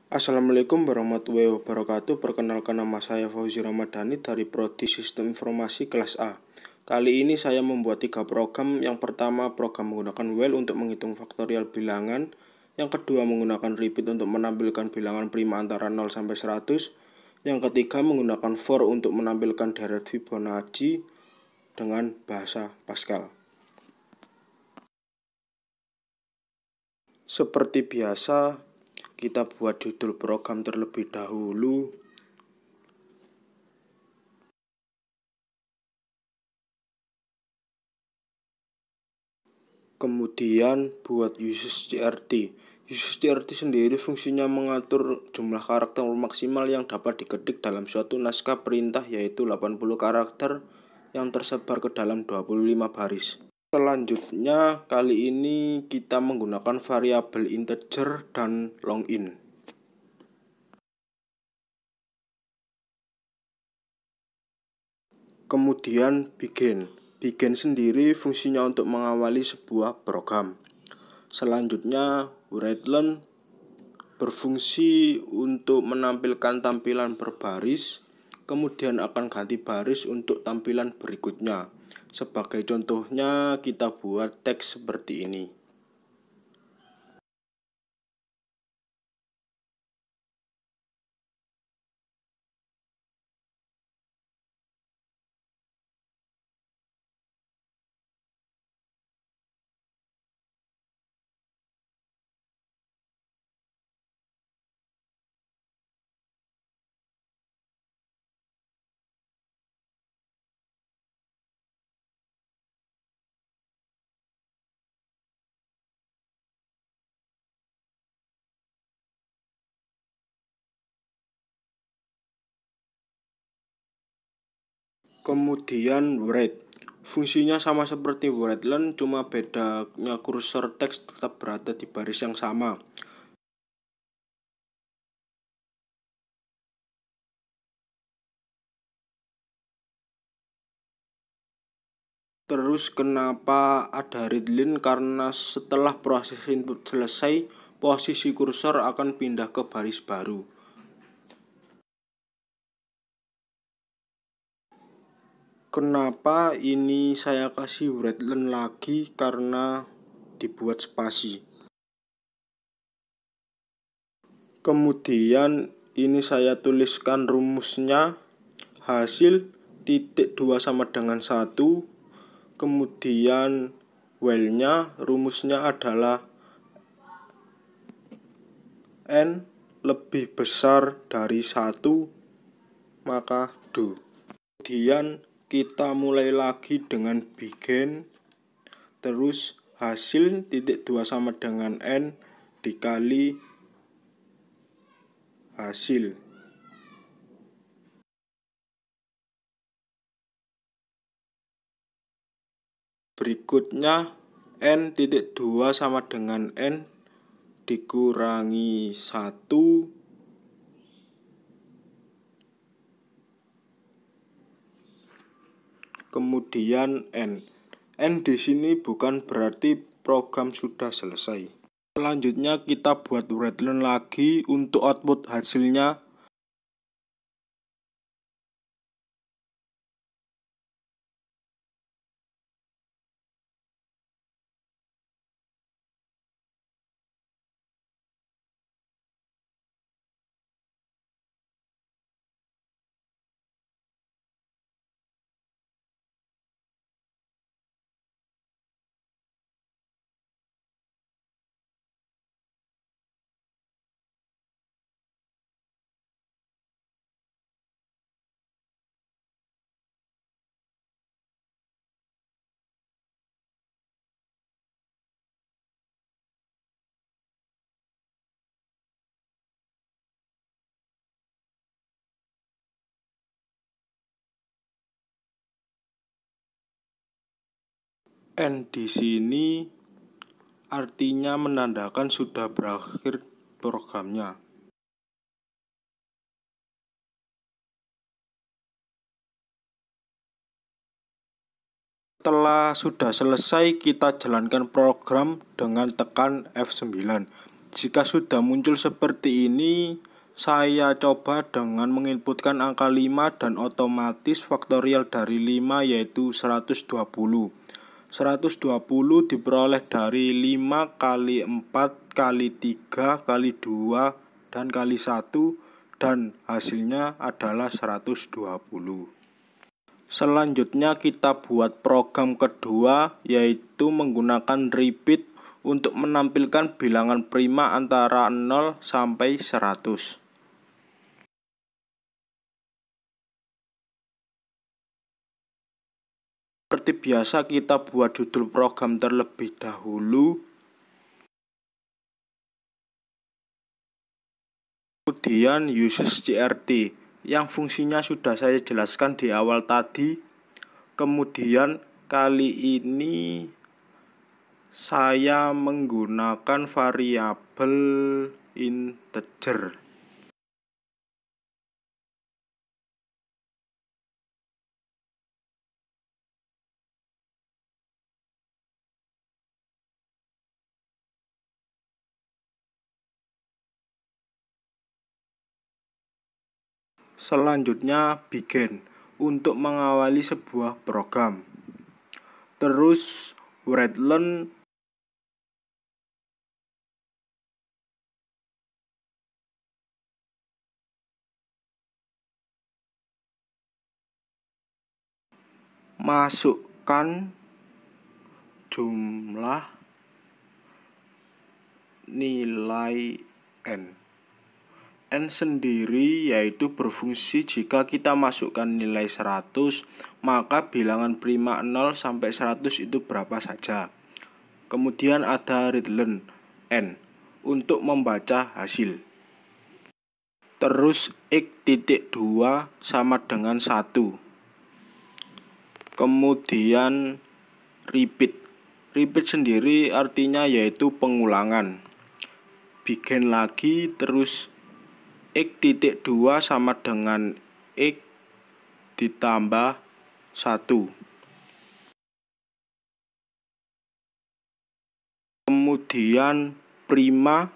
Assalamualaikum warahmatullahi wabarakatuh. Perkenalkan, nama saya Fauzi Ramadhani dari Prodi Sistem Informasi kelas A. Kali ini saya membuat 3 program. Yang pertama, program menggunakan while untuk menghitung faktorial bilangan. Yang kedua, menggunakan repeat untuk menampilkan bilangan prima antara 0 sampai 100. Yang ketiga, menggunakan for untuk menampilkan deret Fibonacci dengan bahasa Pascal. Seperti biasa, kita buat judul program terlebih dahulu. Kemudian buat UseCRT. UseCRT sendiri fungsinya mengatur jumlah karakter maksimal yang dapat diketik dalam suatu naskah perintah, yaitu 80 karakter yang tersebar ke dalam 25 baris. Selanjutnya, kali ini kita menggunakan variabel integer dan longin. Kemudian begin. Begin sendiri fungsinya untuk mengawali sebuah program. Selanjutnya, WriteLearn berfungsi untuk menampilkan tampilan berbaris, kemudian akan ganti baris untuk tampilan berikutnya. Sebagai contohnya, kita buat teks seperti ini. Kemudian write. Fungsinya sama seperti WriteLearn, cuma bedanya kursor teks tetap berada di baris yang sama. Terus kenapa ada readline? Karena setelah proses input selesai, posisi kursor akan pindah ke baris baru. Kenapa ini saya kasih WriteLearn lagi? Karena dibuat spasi. Kemudian ini saya tuliskan rumusnya, hasil titik 2 sama dengan 1. Kemudian while-nya rumusnya adalah n lebih besar dari 1, maka do. Kemudian kita mulai lagi dengan begin, terus hasil titik 2 sama dengan n dikali hasil. Berikutnya n titik 2 sama dengan n dikurangi 1 kemudian n. N di sini bukan berarti program sudah selesai. Selanjutnya kita buat WriteLearn lagi untuk output hasilnya. N di sini artinya menandakan sudah berakhir programnya. Setelah sudah selesai, kita jalankan program dengan tekan F9. Jika sudah muncul seperti ini, saya coba dengan menginputkan angka 5 dan otomatis faktorial dari 5 yaitu 120. 120 diperoleh dari 5 kali 4 kali 3 kali 2 dan kali 1, dan hasilnya adalah 120. Selanjutnya kita buat program kedua, yaitu menggunakan repeat untuk menampilkan bilangan prima antara 0 sampai 100. Seperti biasa kita buat judul program terlebih dahulu, kemudian uses CRT yang fungsinya sudah saya jelaskan di awal tadi. Kemudian kali ini saya menggunakan variabel integer. Selanjutnya begin untuk mengawali sebuah program. Terus readline masukkan jumlah nilai n. N sendiri yaitu berfungsi jika kita masukkan nilai 100, maka bilangan prima 0 sampai 100 itu berapa saja. Kemudian ada readline n untuk membaca hasil. Terus x.2 sama dengan 1. Kemudian repeat. Repeat sendiri artinya yaitu pengulangan. Begin lagi, terus x.2 sama dengan x ditambah 1. Kemudian prima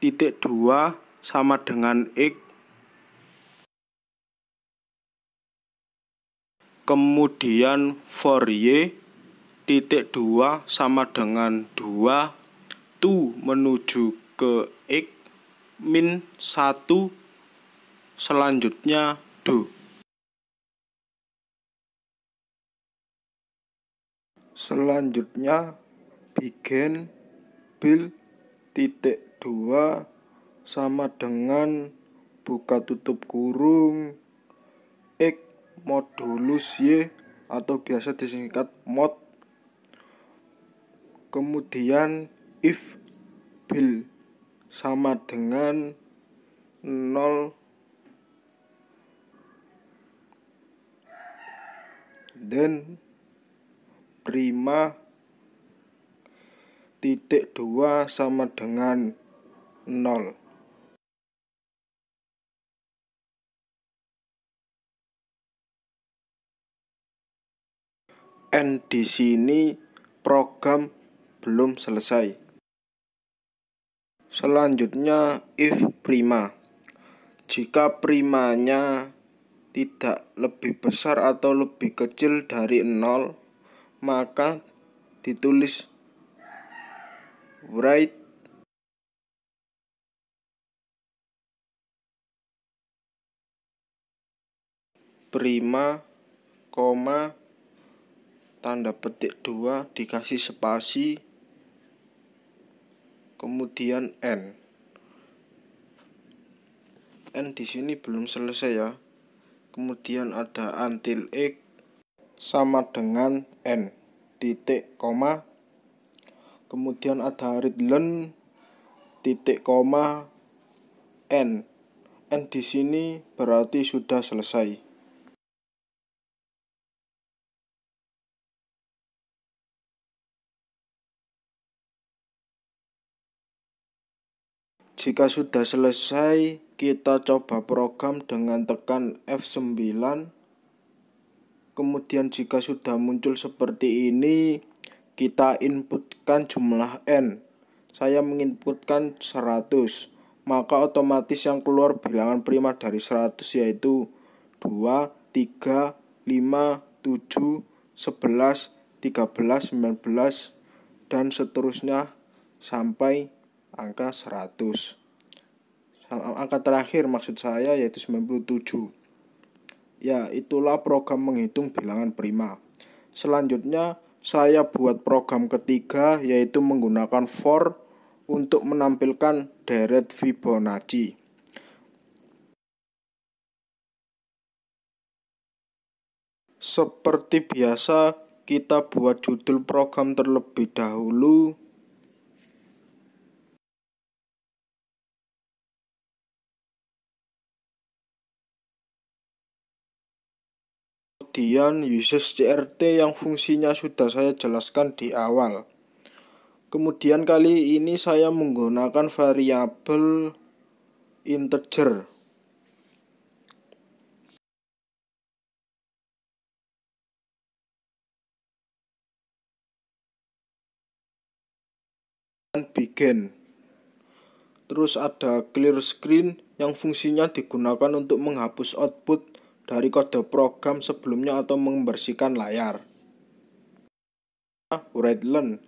titik 2 sama dengan x. Kemudian for y titik 2 sama dengan 2 tu menuju ke x min 1, selanjutnya do. Selanjutnya begin build titik 2 sama dengan buka tutup kurung x modulus y atau biasa disingkat mod. Kemudian if build sama dengan 0, dan prima titik 2 sama dengan 0. And di sini program belum selesai. Selanjutnya if prima. Jika primanya tidak lebih besar atau lebih kecil dari 0, maka ditulis write prima, koma, tanda petik 2 dikasih spasi, kemudian n. N di sini belum selesai ya. Kemudian ada until x sama dengan n titik koma. Kemudian ada readline titik koma n. N di sini berarti sudah selesai. Jika sudah selesai, kita coba program dengan tekan F9. Kemudian jika sudah muncul seperti ini, kita inputkan jumlah n. saya menginputkan 100, maka otomatis yang keluar bilangan prima dari 100 yaitu 2, 3, 5, 7, 11, 13, 19, dan seterusnya sampai angka 100. Angka terakhir maksud saya yaitu 97. Ya, itulah program menghitung bilangan prima. Selanjutnya saya buat program ketiga yaitu menggunakan for untuk menampilkan deret Fibonacci. Seperti biasa, kita buat judul program terlebih dahulu. Kemudian uses CRT yang fungsinya sudah saya jelaskan di awal. Kemudian kali ini saya menggunakan variabel integer. Dan begin. Terus ada clear screen yang fungsinya digunakan untuk menghapus output dari kode program sebelumnya atau membersihkan layar. WriteLearn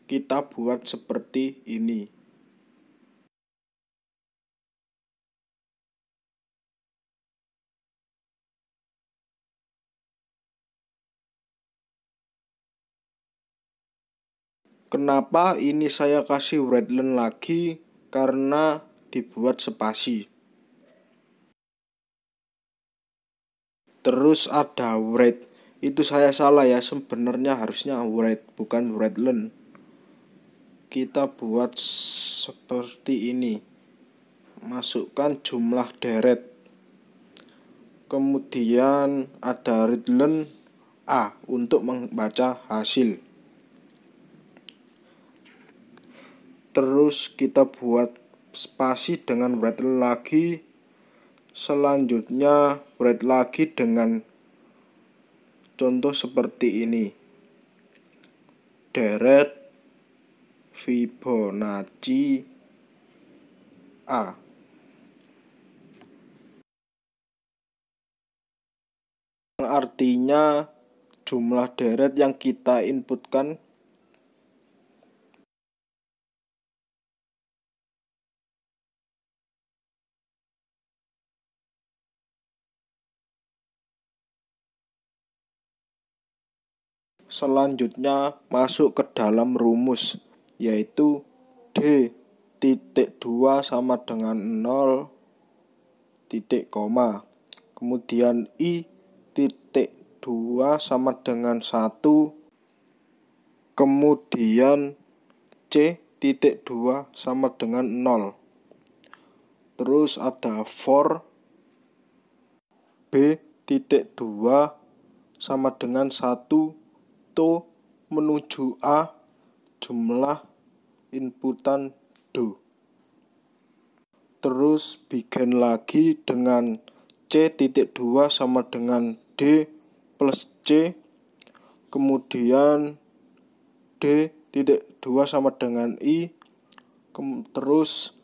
kita buat seperti ini. Kenapa ini saya kasih WriteLearn lagi? Karena dibuat spasi. Terus ada write. Itu saya salah ya, sebenarnya harusnya write bukan WriteLearn. Kita buat seperti ini. Masukkan jumlah deret. Kemudian ada readlearn A untuk membaca hasil. Terus kita buat spasi dengan WriteLearn lagi. Selanjutnya write lagi dengan contoh seperti ini. Deret Fibonacci A. Artinya jumlah deret yang kita inputkan selanjutnya masuk ke dalam rumus, yaitu D.2 sama dengan 0, titik koma. Kemudian I.2 sama dengan 1. Kemudian C.2 sama dengan 0. Terus ada for B.2 sama dengan 1 to menuju A jumlah inputan do. Terus begin lagi dengan C.2 sama dengan D plus C. Kemudian D.2 sama dengan I. Terus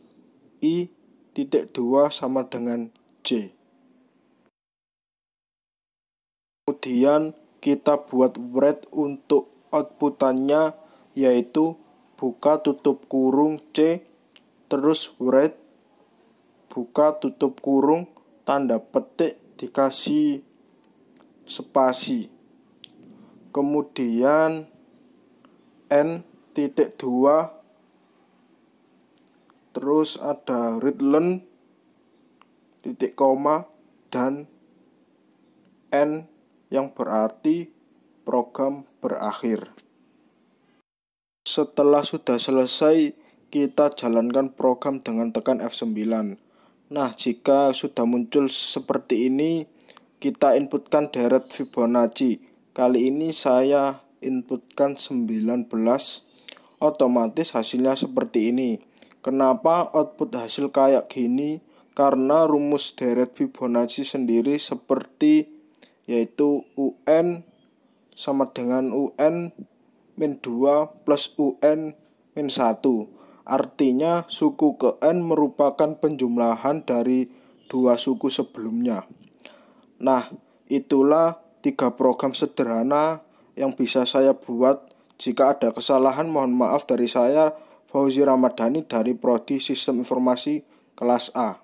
I.2 sama dengan C. Kemudian kita buat write untuk outputannya, yaitu buka tutup kurung C, terus write buka tutup kurung tanda petik dikasih spasi. Kemudian N.2, terus ada readlearn titik koma dan N yang berarti program berakhir. Setelah sudah selesai, kita jalankan program dengan tekan F9. Nah, jika sudah muncul seperti ini, kita inputkan deret Fibonacci. Kali ini saya inputkan 19, otomatis hasilnya seperti ini. Kenapa output hasil kayak gini? Karena rumus deret Fibonacci sendiri seperti yaitu UN sama dengan UN min 2 plus UN min 1. Artinya suku ke N merupakan penjumlahan dari dua suku sebelumnya. Nah, itulah 3 program sederhana yang bisa saya buat. Jika ada kesalahan mohon maaf dari saya, Fauzi Ramadhani dari Prodi Sistem Informasi kelas A.